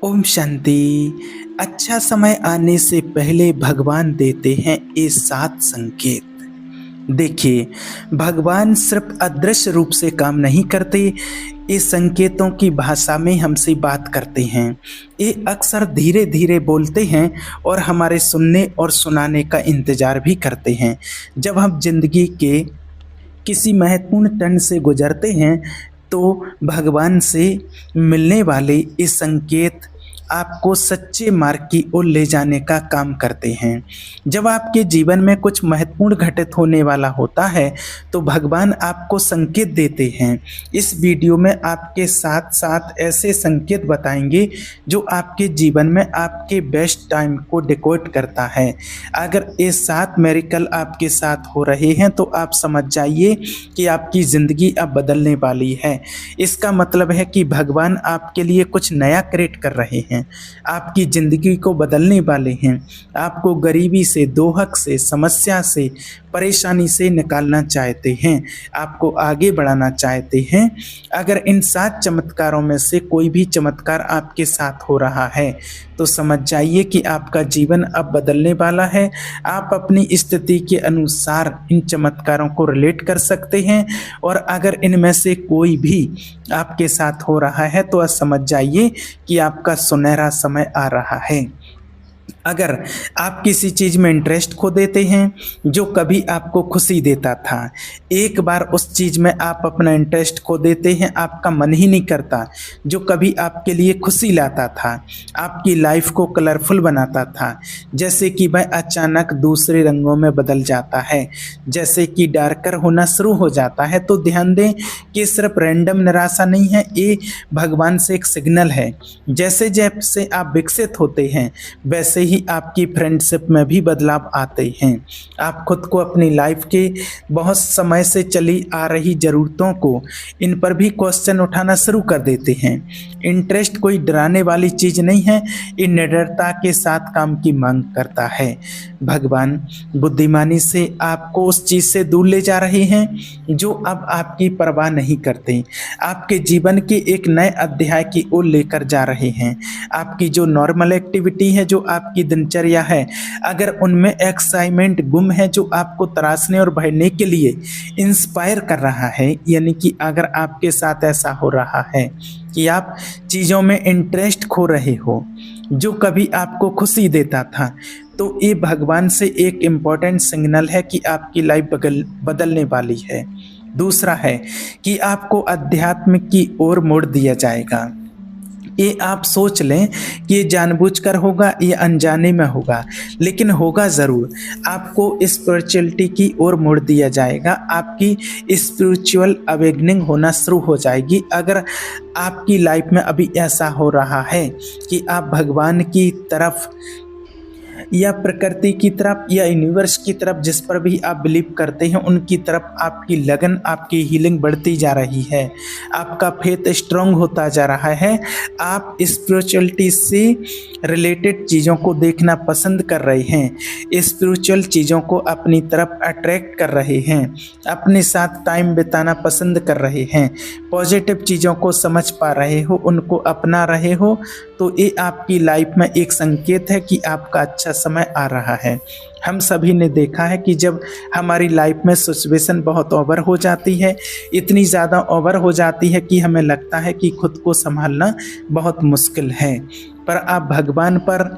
ओम शांति। अच्छा समय आने से पहले भगवान देते हैं ये 7 संकेत। देखिए, भगवान सिर्फ अदृश्य रूप से काम नहीं करते, ये संकेतों की भाषा में हमसे बात करते हैं। ये अक्सर धीरे धीरे बोलते हैं और हमारे सुनने और सुनाने का इंतजार भी करते हैं। जब हम जिंदगी के किसी महत्वपूर्ण टर्न से गुजरते हैं तो भगवान से मिलने वाले ये संकेत आपको सच्चे मार्ग की ओर ले जाने का काम करते हैं। जब आपके जीवन में कुछ महत्वपूर्ण घटित होने वाला होता है तो भगवान आपको संकेत देते हैं। इस वीडियो में आपके साथ साथ ऐसे संकेत बताएंगे जो आपके जीवन में आपके बेस्ट टाइम को डिकोड करता है। अगर ये 7 मेरिकल आपके साथ हो रहे हैं तो आप समझ जाइए कि आपकी ज़िंदगी अब बदलने वाली है। इसका मतलब है कि भगवान आपके लिए कुछ नया क्रिएट कर रहे हैं, आपकी ज़िंदगी को बदलने वाले हैं। आपको गरीबी से, दोहक से, समस्या से, परेशानी से निकालना चाहते हैं, आपको आगे बढ़ाना चाहते हैं। अगर इन 7 चमत्कारों में से कोई भी चमत्कार आपके साथ हो रहा है तो समझ जाइए कि आपका जीवन अब बदलने वाला है। आप अपनी स्थिति के अनुसार इन चमत्कारों को रिलेट कर सकते हैं और अगर इनमें से कोई भी आपके साथ हो रहा है तो समझ जाइए कि आपका सुनहरा समय आ रहा है। अगर आप किसी चीज़ में इंटरेस्ट खो देते हैं जो कभी आपको खुशी देता था, एक बार उस चीज़ में आप अपना इंटरेस्ट खो देते हैं, आपका मन ही नहीं करता, जो कभी आपके लिए खुशी लाता था, आपकी लाइफ को कलरफुल बनाता था, जैसे कि वह अचानक दूसरे रंगों में बदल जाता है, जैसे कि डार्कर होना शुरू हो जाता है, तो ध्यान दें कि सिर्फ रैंडम निराशा नहीं है, ये भगवान से एक सिग्नल है। जैसे जैसे आप विकसित होते हैं वैसे ही आपकी फ्रेंडशिप में भी बदलाव आते हैं। आप खुद को अपनी लाइफ के बहुत समय से चली आ रही ज़रूरतों को, इन पर भी क्वेश्चन उठाना शुरू कर देते हैं। इंटरेस्ट कोई डराने वाली चीज़ नहीं है, ये निडरता के साथ काम की मांग करता है। भगवान बुद्धिमानी से आपको उस चीज़ से दूर ले जा रहे हैं जो अब आपकी परवाह नहीं करते, आपके जीवन के एक नए अध्याय की ओर लेकर जा रहे हैं। आपकी जो नॉर्मल एक्टिविटी है, जो आपकी दिनचर्या है, अगर उनमें एक्साइटमेंट गुम है जो आपको तराशने और बढ़ने के लिए इंस्पायर कर रहा है, यानी कि अगर आपके साथ ऐसा हो रहा है कि आप चीज़ों में इंटरेस्ट खो रहे हो जो कभी आपको खुशी देता था, तो ये भगवान से एक इम्पॉर्टेंट सिग्नल है कि आपकी लाइफ बदलने वाली है। दूसरा है कि आपको अध्यात्म की ओर मोड़ दिया जाएगा। ये आप सोच लें कि ये जानबूझकर होगा या अनजाने में होगा, लेकिन होगा ज़रूर। आपको स्पिरिचुअलिटी की ओर मोड़ दिया जाएगा, आपकी स्पिरिचुअल अवेकनिंग होना शुरू हो जाएगी। अगर आपकी लाइफ में अभी ऐसा हो रहा है कि आप भगवान की तरफ या प्रकृति की तरफ या यूनिवर्स की तरफ, जिस पर भी आप बिलीव करते हैं, उनकी तरफ आपकी लगन, आपकी हीलिंग बढ़ती जा रही है, आपका फेथ स्ट्रांग होता जा रहा है, आप स्पिरिचुअलिटी से रिलेटेड चीज़ों को देखना पसंद कर रहे हैं, स्पिरिचुअल चीज़ों को अपनी तरफ अट्रैक्ट कर रहे हैं, अपने साथ टाइम बिताना पसंद कर रहे हैं, पॉजिटिव चीज़ों को समझ पा रहे हो, उनको अपना रहे हो, तो ये आपकी लाइफ में एक संकेत है कि आपका अच्छा समय आ रहा है। हम सभी ने देखा है कि जब हमारी लाइफ में सिचुएशन बहुत ओवर हो जाती है, इतनी ज़्यादा ओवर हो जाती है कि हमें लगता है कि खुद को संभालना बहुत मुश्किल है, पर आप भगवान पर,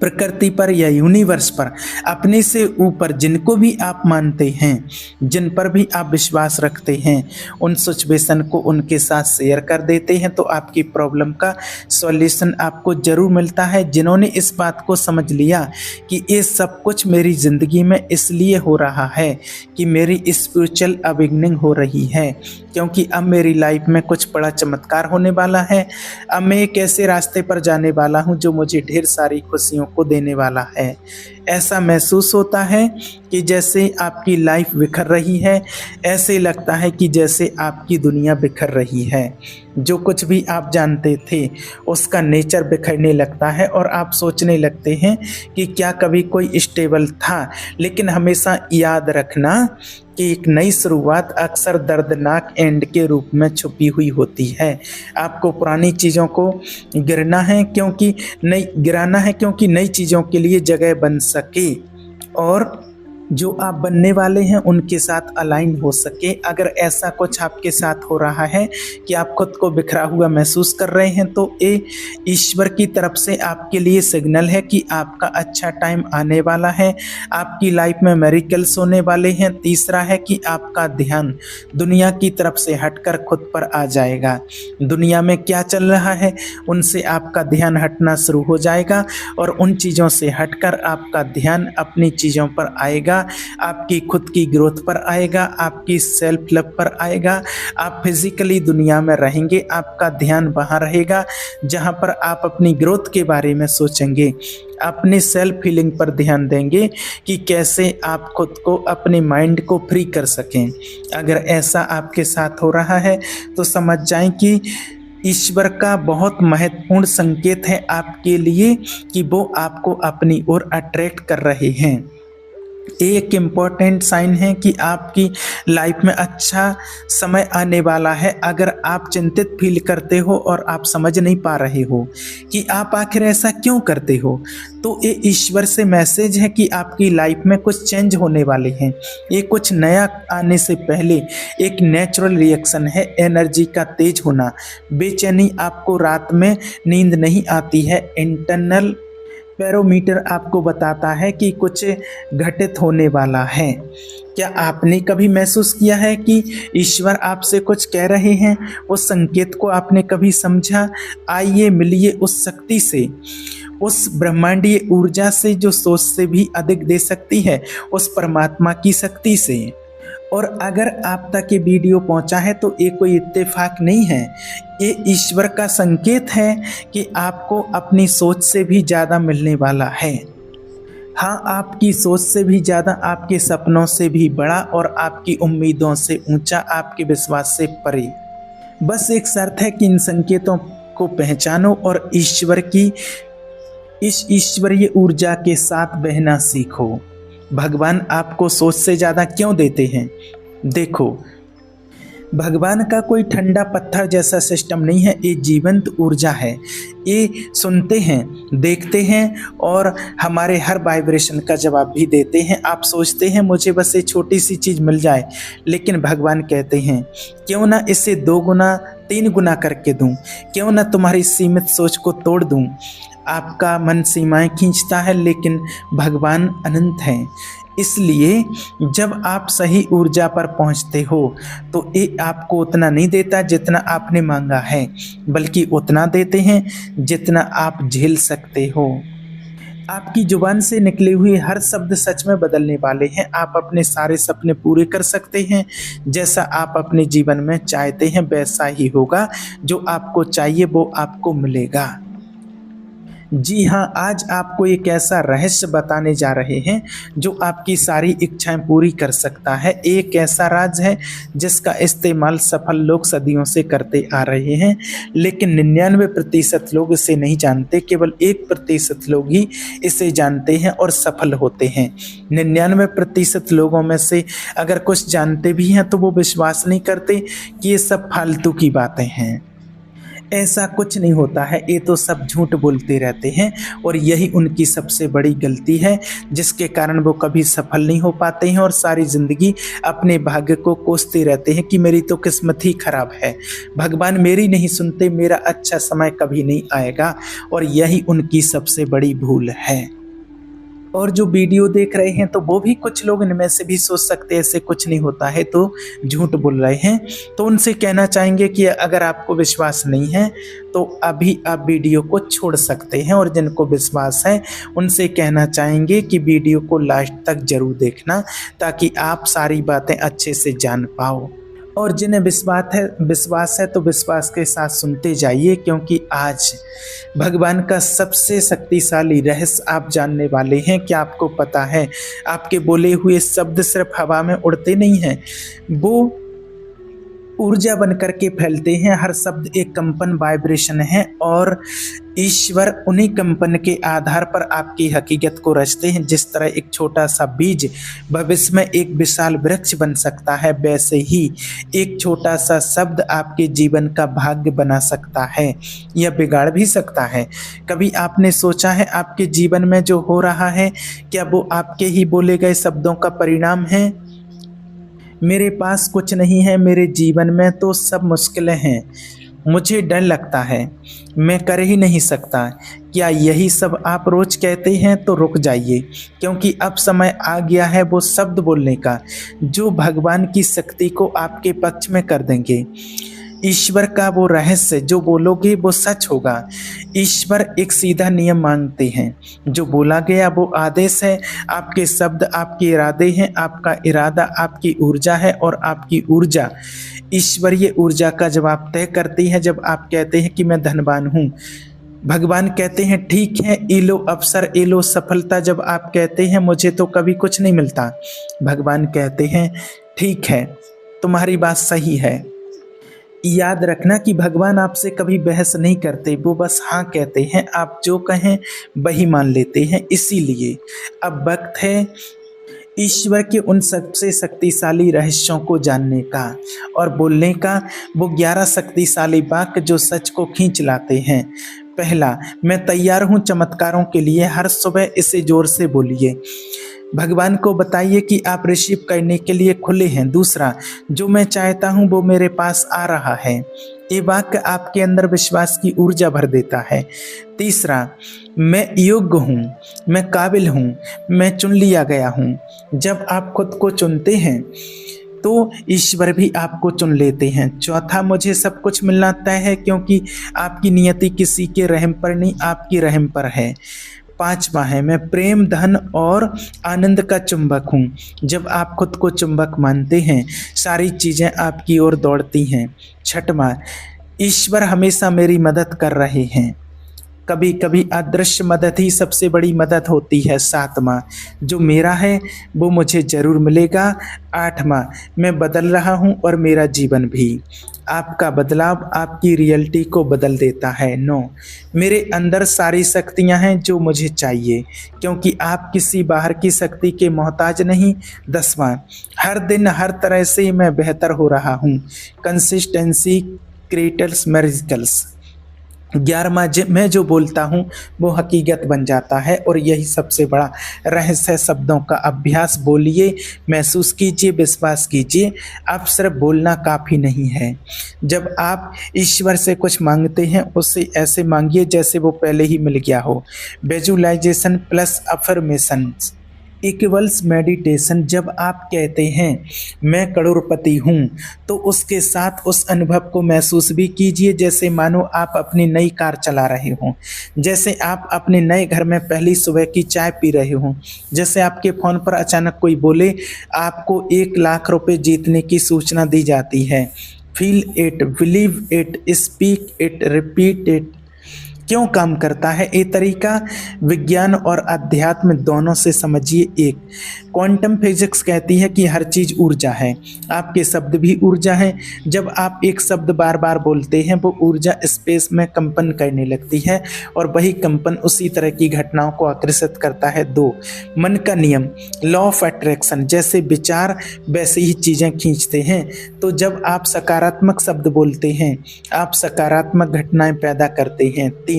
प्रकृति पर या यूनिवर्स पर, अपने से ऊपर जिनको भी आप मानते हैं, जिन पर भी आप विश्वास रखते हैं, उन सिचुएशन को उनके साथ शेयर कर देते हैं तो आपकी प्रॉब्लम का सॉल्यूशन आपको ज़रूर मिलता है। जिन्होंने इस बात को समझ लिया कि ये सब कुछ मेरी ज़िंदगी में इसलिए हो रहा है कि मेरी स्पिरिचुअल अवेकनिंग हो रही है, क्योंकि अब मेरी लाइफ में कुछ बड़ा चमत्कार होने वाला है, अब मैं एक ऐसे रास्ते पर जाने वाला हूँ जो मुझे ढेर सारी खुशियों को देने वाला है। ऐसा महसूस होता है कि जैसे आपकी लाइफ बिखर रही है, ऐसे लगता है कि जैसे आपकी दुनिया बिखर रही है। जो कुछ भी आप जानते थे उसका नेचर बिखरने लगता है और आप सोचने लगते हैं कि क्या कभी कोई स्टेबल था। लेकिन हमेशा याद रखना कि एक नई शुरुआत अक्सर दर्दनाक एंड के रूप में छुपी हुई होती है। आपको पुरानी चीज़ों को गिराना है क्योंकि नई चीज़ों के लिए जगह बन सके और जो आप बनने वाले हैं उनके साथ अलाइन हो सके। अगर ऐसा कुछ आपके साथ हो रहा है कि आप खुद को बिखरा हुआ महसूस कर रहे हैं तो ये ईश्वर की तरफ से आपके लिए सिग्नल है कि आपका अच्छा टाइम आने वाला है, आपकी लाइफ में मेरिकल्स होने वाले हैं। तीसरा है कि आपका ध्यान दुनिया की तरफ से हटकर खुद पर आ जाएगा। दुनिया में क्या चल रहा है उनसे आपका ध्यान हटना शुरू हो जाएगा और उन चीज़ों से हटकर आपका ध्यान अपनी चीज़ों पर आएगा, आपकी खुद की ग्रोथ पर आएगा, आपकी सेल्फ लव पर आएगा। आप फिजिकली दुनिया में रहेंगे, आपका ध्यान वहाँ रहेगा जहाँ पर आप अपनी ग्रोथ के बारे में सोचेंगे, अपने सेल्फ फीलिंग पर ध्यान देंगे कि कैसे आप खुद को अपने माइंड को फ्री कर सकें। अगर ऐसा आपके साथ हो रहा है तो समझ जाएं कि ईश्वर का बहुत महत्वपूर्ण संकेत है आपके लिए कि वो आपको अपनी ओर अट्रैक्ट कर रहे हैं। एक इम्पॉर्टेंट साइन है कि आपकी लाइफ में अच्छा समय आने वाला है। अगर आप चिंतित फील करते हो और आप समझ नहीं पा रहे हो कि आप आखिर ऐसा क्यों करते हो, तो ये ईश्वर से मैसेज है कि आपकी लाइफ में कुछ चेंज होने वाले हैं। ये कुछ नया आने से पहले एक नेचुरल रिएक्शन है। एनर्जी का तेज होना, बेचैनी, आपको रात में नींद नहीं आती है, इंटरनल बैरोमीटर आपको बताता है कि कुछ घटित होने वाला है। क्या आपने कभी महसूस किया है कि ईश्वर आपसे कुछ कह रहे हैं? उस संकेत को आपने कभी समझा? आइए मिलिए उस शक्ति से, उस ब्रह्मांडीय ऊर्जा से जो सोच से भी अधिक दे सकती है, उस परमात्मा की शक्ति से। और अगर आप तक ये वीडियो पहुंचा है तो ये कोई इत्तेफाक नहीं है, ये ईश्वर का संकेत है कि आपको अपनी सोच से भी ज़्यादा मिलने वाला है। हाँ, आपकी सोच से भी ज़्यादा, आपके सपनों से भी बड़ा और आपकी उम्मीदों से ऊंचा, आपके विश्वास से परे। बस एक शर्त है कि इन संकेतों को पहचानो और इस ईश्वरीय ऊर्जा के साथ बहना सीखो। भगवान आपको सोच से ज़्यादा क्यों देते हैं? देखो, भगवान का कोई ठंडा पत्थर जैसा सिस्टम नहीं है, ये जीवंत ऊर्जा है। ये सुनते हैं, देखते हैं और हमारे हर वाइब्रेशन का जवाब भी देते हैं। आप सोचते हैं मुझे बस ये छोटी सी चीज़ मिल जाए, लेकिन भगवान कहते हैं क्यों ना इसे 2 गुना 3 गुना करके दूं, क्यों ना तुम्हारी सीमित सोच को तोड़ दूं। आपका मन सीमाएं खींचता है लेकिन भगवान अनंत हैं। इसलिए जब आप सही ऊर्जा पर पहुंचते हो तो ये आपको उतना नहीं देता जितना आपने मांगा है, बल्कि उतना देते हैं जितना आप झेल सकते हो। आपकी जुबान से निकले हुए हर शब्द सच में बदलने वाले हैं। आप अपने सारे सपने पूरे कर सकते हैं। जैसा आप अपने जीवन में चाहते हैं वैसा ही होगा। जो आपको चाहिए वो आपको मिलेगा। जी हाँ, आज आपको एक ऐसा रहस्य बताने जा रहे हैं जो आपकी सारी इच्छाएं पूरी कर सकता है। एक ऐसा राज है जिसका इस्तेमाल सफल लोग सदियों से करते आ रहे हैं, लेकिन 99% लोग इसे नहीं जानते। केवल 1% लोग ही इसे जानते हैं और सफल होते हैं। 99% लोगों में से अगर कुछ जानते भी हैं तो वो विश्वास नहीं करते कि ये सब फालतू की बातें हैं, ऐसा कुछ नहीं होता है, ये तो सब झूठ बोलते रहते हैं। और यही उनकी सबसे बड़ी गलती है जिसके कारण वो कभी सफल नहीं हो पाते हैं और सारी ज़िंदगी अपने भाग्य को कोसते रहते हैं कि मेरी तो किस्मत ही खराब है, भगवान मेरी नहीं सुनते, मेरा अच्छा समय कभी नहीं आएगा। और यही उनकी सबसे बड़ी भूल है। और जो वीडियो देख रहे हैं तो वो भी कुछ लोग इनमें से भी सोच सकते हैं ऐसे कुछ नहीं होता है, तो झूठ बोल रहे हैं। तो उनसे कहना चाहेंगे कि अगर आपको विश्वास नहीं है तो अभी आप वीडियो को छोड़ सकते हैं, और जिनको विश्वास है उनसे कहना चाहेंगे कि वीडियो को लास्ट तक जरूर देखना ताकि आप सारी बातें अच्छे से जान पाओ। और जिन्हें विश्वास है तो विश्वास के साथ सुनते जाइए, क्योंकि आज भगवान का सबसे शक्तिशाली रहस्य आप जानने वाले हैं। क्या आपको पता है आपके बोले हुए शब्द सिर्फ हवा में उड़ते नहीं हैं, वो ऊर्जा बन करके फैलते हैं। हर शब्द एक कंपन वाइब्रेशन है और ईश्वर उन्हीं कंपन के आधार पर आपकी हकीकत को रचते हैं। जिस तरह एक छोटा सा बीज भविष्य में एक विशाल वृक्ष बन सकता है, वैसे ही एक छोटा सा शब्द आपके जीवन का भाग्य बना सकता है या बिगाड़ भी सकता है। कभी आपने सोचा है आपके जीवन में जो हो रहा है, क्या वो आपके ही बोले गए शब्दों का परिणाम है? मेरे पास कुछ नहीं है, मेरे जीवन में तो सब मुश्किलें हैं, मुझे डर लगता है, मैं कर ही नहीं सकता। क्या यही सब आप रोज कहते हैं? तो रुक जाइए, क्योंकि अब समय आ गया है वो शब्द बोलने का जो भगवान की शक्ति को आपके पक्ष में कर देंगे। ईश्वर का वो रहस्य जो बोलोगे वो सच होगा। ईश्वर एक सीधा नियम मांगते हैं, जो बोला गया वो आदेश है। आपके शब्द आपके इरादे हैं, आपका इरादा आपकी ऊर्जा है और आपकी ऊर्जा ईश्वरीय ऊर्जा का जवाब तय करती है। जब आप कहते हैं कि मैं धनवान हूँ, भगवान कहते हैं ठीक है, ये लो अवसर, ये लो सफलता। जब आप कहते हैं मुझे तो कभी कुछ नहीं मिलता, भगवान कहते हैं ठीक है, तुम्हारी बात सही है। याद रखना कि भगवान आपसे कभी बहस नहीं करते, वो बस हाँ कहते हैं, आप जो कहें वही मान लेते हैं। इसीलिए अब वक्त है ईश्वर के उन सबसे शक्तिशाली रहस्यों को जानने का और बोलने का। वो 11 शक्तिशाली वाक्य जो सच को खींच लाते हैं। पहला, मैं तैयार हूँ चमत्कारों के लिए। हर सुबह इसे जोर से बोलिए। भगवान को बताइए कि आप रिसीव करने के लिए खुले हैं। दूसरा, जो मैं चाहता हूँ वो मेरे पास आ रहा है। ये वाक्य आपके अंदर विश्वास की ऊर्जा भर देता है। तीसरा, मैं योग्य हूँ, मैं काबिल हूँ, मैं चुन लिया गया हूँ। जब आप खुद को चुनते हैं तो ईश्वर भी आपको चुन लेते हैं। चौथा, मुझे सब कुछ मिलना तय है, क्योंकि आपकी नियति किसी के रहम पर नहीं, आपकी रहम पर है। पांचवा है, मैं प्रेम, धन और आनंद का चुंबक हूँ। जब आप खुद को चुंबक मानते हैं, सारी चीज़ें आपकी ओर दौड़ती हैं। छठवां, ईश्वर हमेशा मेरी मदद कर रहे हैं। कभी कभी अदृश्य मदद ही सबसे बड़ी मदद होती है। सातवां, जो मेरा है वो मुझे ज़रूर मिलेगा। आठवां, मैं बदल रहा हूँ और मेरा जीवन भी। आपका बदलाव आपकी रियलिटी को बदल देता है। 9, मेरे अंदर सारी शक्तियाँ हैं जो मुझे चाहिए, क्योंकि आप किसी बाहर की शक्ति के मोहताज नहीं। 10वां, हर दिन हर तरह से मैं बेहतर हो रहा हूँ। Consistency creates miracles. 11वां, मैं जो बोलता हूँ वो हकीकत बन जाता है। और यही सबसे बड़ा रहस्य है। शब्दों का अभ्यास बोलिए, महसूस कीजिए, विश्वास कीजिए। अब सिर्फ बोलना काफ़ी नहीं है। जब आप ईश्वर से कुछ मांगते हैं, उससे ऐसे मांगिए जैसे वो पहले ही मिल गया हो। Visualisation plus affirmation equals meditation. जब आप कहते हैं मैं करोड़पति हूँ, तो उसके साथ उस अनुभव को महसूस भी कीजिए जैसे मानो आप अपनी नई कार चला रहे हों, जैसे आप अपने नए घर में पहली सुबह की चाय पी रहे हों, जैसे आपके फ़ोन पर अचानक कोई बोले आपको 1 लाख रुपए जीतने की सूचना दी जाती है। Feel it, believe it, speak it, repeat it. क्यों काम करता है ये तरीका? विज्ञान और अध्यात्म दोनों से समझिए। एक, क्वांटम फिजिक्स कहती है कि हर चीज़ ऊर्जा है, आपके शब्द भी ऊर्जा हैं। जब आप एक शब्द बार बार बोलते हैं, वो ऊर्जा स्पेस में कंपन करने लगती है और वही कंपन उसी तरह की घटनाओं को आकर्षित करता है। 2, मन का नियम, लॉ ऑफ अट्रैक्शन। जैसे विचार वैसे ही चीज़ें खींचते हैं। तो जब आप सकारात्मक शब्द बोलते हैं, आप सकारात्मक घटनाएं पैदा करते हैं। 3,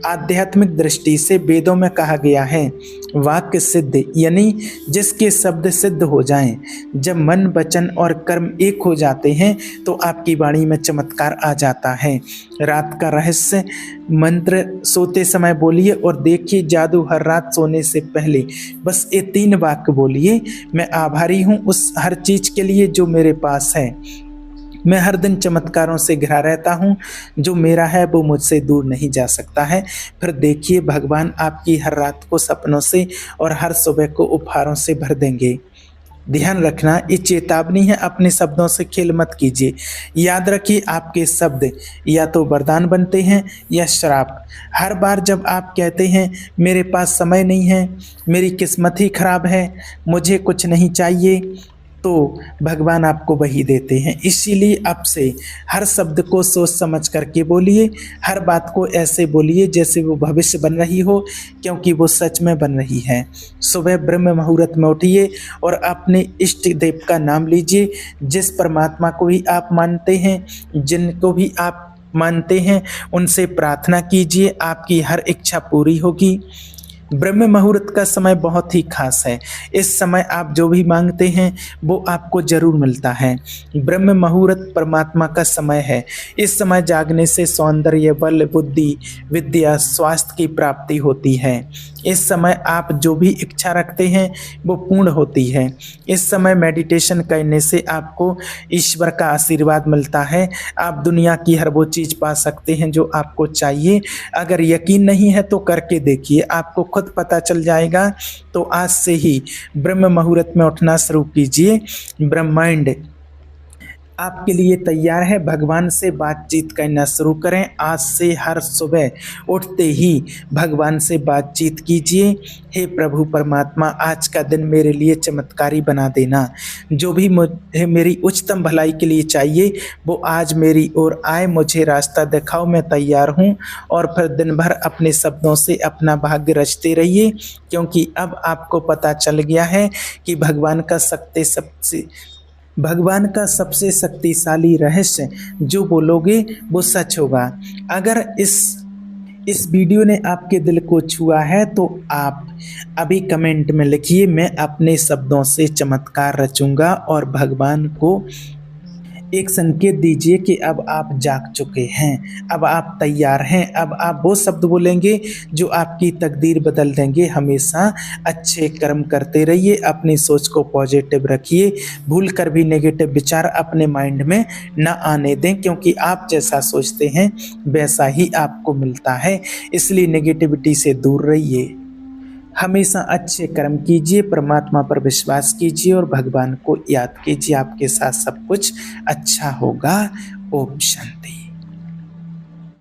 आध्यात्मिक दृष्टि से वेदों में कहा गया है वाक्य सिद्ध, यानी जिसके शब्द सिद्ध हो जाएं। जब मन, वचन और कर्म एक हो जाते हैं तो आपकी वाणी में चमत्कार आ जाता है। रात का रहस्य मंत्र सोते समय बोलिए और देखिए जादू। हर रात सोने से पहले बस ये 3 वाक्य बोलिए। मैं आभारी हूँ उस हर चीज़ के लिए जो मेरे पास है। मैं हर दिन चमत्कारों से घिरा रहता हूँ। जो मेरा है वो मुझसे दूर नहीं जा सकता है। फिर देखिए भगवान आपकी हर रात को सपनों से और हर सुबह को उपहारों से भर देंगे। ध्यान रखना, ये चेतावनी है, अपने शब्दों से खेल मत कीजिए। याद रखिए, आपके शब्द या तो वरदान बनते हैं या श्राप। हर बार जब आप कहते हैं मेरे पास समय नहीं है, मेरी किस्मत ही खराब है, मुझे कुछ नहीं चाहिए, तो भगवान आपको वही देते हैं। इसीलिए आपसे हर शब्द को सोच समझ करके बोलिए, हर बात को ऐसे बोलिए जैसे वो भविष्य बन रही हो, क्योंकि वो सच में बन रही है। सुबह ब्रह्म मुहूर्त में उठिए और अपने इष्ट देव का नाम लीजिए। जिस परमात्मा को भी आप मानते हैं, जिनको भी आप मानते हैं, उनसे प्रार्थना कीजिए, आपकी हर इच्छा पूरी होगी। ब्रह्म मुहूर्त का समय बहुत ही खास है। इस समय आप जो भी मांगते हैं वो आपको जरूर मिलता है। ब्रह्म मुहूर्त परमात्मा का समय है। इस समय जागने से सौंदर्य, बल, बुद्धि, विद्या, स्वास्थ्य की प्राप्ति होती है। इस समय आप जो भी इच्छा रखते हैं वो पूर्ण होती है। इस समय मेडिटेशन करने से आपको ईश्वर का आशीर्वाद मिलता है। आप दुनिया की हर वो चीज़ पा सकते हैं जो आपको चाहिए। अगर यकीन नहीं है तो करके देखिए, आपको खुद पता चल जाएगा। तो आज से ही ब्रह्म मुहूर्त में उठना शुरू कीजिए। ब्रह्मांड आपके लिए तैयार है। भगवान से बातचीत करना शुरू करें। आज से हर सुबह उठते ही भगवान से बातचीत कीजिए। हे प्रभु परमात्मा, आज का दिन मेरे लिए चमत्कारी बना देना। जो भी मुझे मेरी उच्चतम भलाई के लिए चाहिए वो आज मेरी ओर आए। मुझे रास्ता दिखाओ, मैं तैयार हूँ। और फिर दिन भर अपने शब्दों से अपना भाग्य रचते रहिए, क्योंकि अब आपको पता चल गया है कि भगवान का सबसे शक्तिशाली रहस्य जो बोलोगे वो सच होगा। अगर इस वीडियो ने आपके दिल को छुआ है तो आप अभी कमेंट में लिखिए, मैं अपने शब्दों से चमत्कार रचूंगा, और भगवान को एक संकेत दीजिए कि अब आप जाग चुके हैं, अब आप तैयार हैं। अब आप वो शब्द बोलेंगे जो आपकी तकदीर बदल देंगे। हमेशा अच्छे कर्म करते रहिए, अपनी सोच को पॉजिटिव रखिए, भूल कर भी नेगेटिव विचार अपने माइंड में ना आने दें, क्योंकि आप जैसा सोचते हैं वैसा ही आपको मिलता है। इसलिए नेगेटिविटी से दूर रहिए, हमेशा अच्छे कर्म कीजिए, परमात्मा पर विश्वास कीजिए और भगवान को याद कीजिए। आपके साथ सब कुछ अच्छा होगा। ओम शांति।